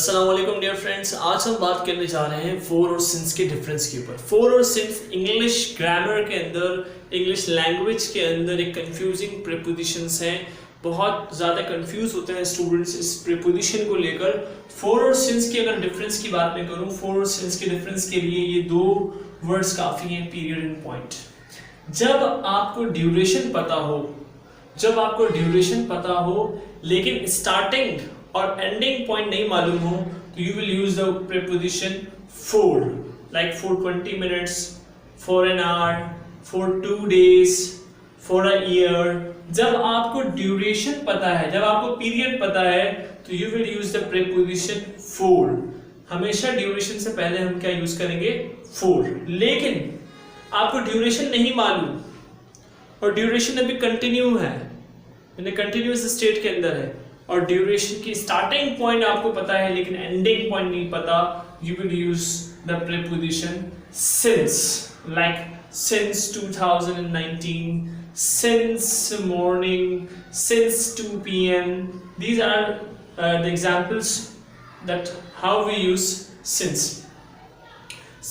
अस्सलाम वालेकुम dear friends, आज हम बात करने जा रहे हैं फोर और सिंस के डिफरेंस के ऊपर। फोर और सिंस इंग्लिश ग्रामर के अंदर, इंग्लिश लैंग्वेज के अंदर एक कंफ्यूजिंग प्रीपोजिशंस हैं। बहुत ज़्यादा कंफ्यूज होते हैं स्टूडेंट्स इस प्रीपोजिशन को लेकर। फोर और सिंस के अगर डिफरेंस की बात मैं करूँ, फोर और सिंस के डिफरेंस के लिए ये दो वर्ड्स काफ़ी हैं, पीरियड एंड पॉइंट। जब आपको ड्यूरेशन पता हो लेकिन स्टार्टिंग और एंडिंग पॉइंट नहीं मालूम हो, तो you will use the preposition for, like for 20 minutes, for an hour, for 2 days, for a year. जब आपको ड्यूरेशन पता है, जब आपको पीरियड पता है, तो you will use the preposition for. हमेशा ड्यूरेशन से पहले हम क्या यूज करेंगे? फॉर। लेकिन आपको ड्यूरेशन नहीं मालूम और ड्यूरेशन अभी कंटिन्यू है, यानी कंटिन्यूअस स्टेट के अंदर है, और ड्यूरेशन की स्टार्टिंग पॉइंट आपको पता है लेकिन एंडिंग पॉइंट नहीं पता, you will use the preposition since, like since 2019, since morning, since 2 PM. These are the examples that how we use since.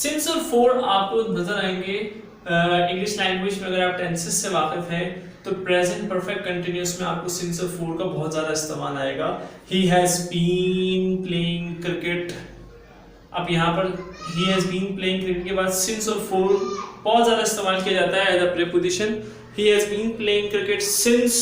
Since और फोर आपको नजर आएंगे इंग्लिश लैंग्वेज में। अगर आप टेंसेस से वाकिफ हैं तो प्रेजेंट परफेक्ट कंटिन्यूअस में आपको सिंस और फोर का बहुत ज़्यादा इस्तेमाल आएगा। He has been playing cricket. अब यहाँ पर he has been playing cricket के बाद सिंस और फोर बहुत ज़्यादा इस्तेमाल किया जाता है as a preposition. He has been playing cricket since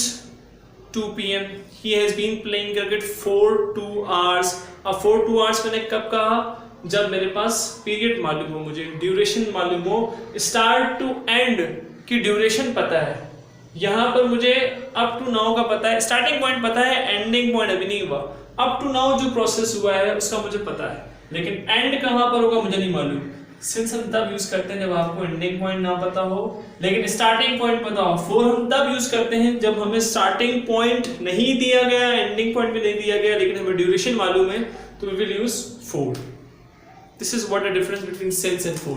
2 PM. He has been playing cricket for 2 hours. अब फॉर 2 hours मैंने कब कहा? जब मेरे पास पीरियड मालूम हो, मुझे ड्यूरेशन मालूम हो, स्टार्ट टू एंड की ड्यूरेशन पता है। यहाँ पर मुझे अप टू नाउ का पता है, स्टार्टिंग पॉइंट पता है, एंडिंग पॉइंट अभी नहीं हुआ। अप टू नाउ जो प्रोसेस हुआ है उसका मुझे पता है, लेकिन एंड कहाँ पर होगा मुझे नहीं मालूम। सिंस हम तब यूज करते हैं जब आपको एंडिंग पॉइंट ना पता हो लेकिन स्टार्टिंग पॉइंट पता हो। फोर हम तब यूज करते हैं जब हमें स्टार्टिंग पॉइंट नहीं दिया गया, एंडिंग पॉइंट भी नहीं दिया गया, लेकिन हमें ड्यूरेशन मालूम है, तो we will use for. This is what the difference between since and for.